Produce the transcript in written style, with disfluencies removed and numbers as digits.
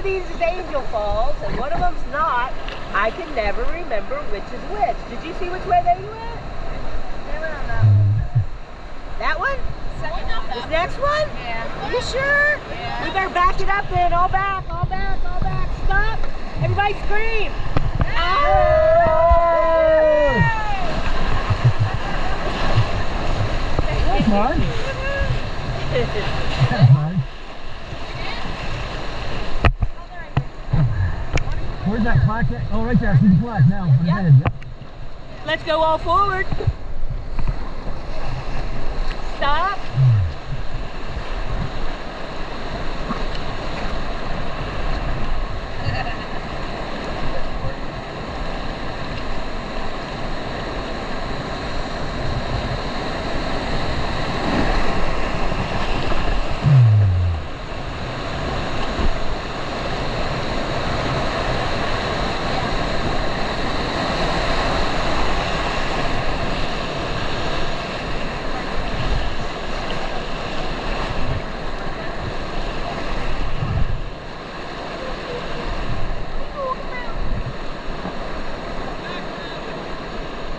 These is Angel Falls, and one of them's not. I can never remember which is which. Did you see which way they went? They went on that one. That one? Second one. This next one? Yeah. You sure? Yeah. We better back it up then. All back, all back, all back. Stop. Everybody scream. That's mine. That's mine. Where's that plaque at? Oh, right there. I see the plaque now. On the head. Yep. Let's go all forward. Stop.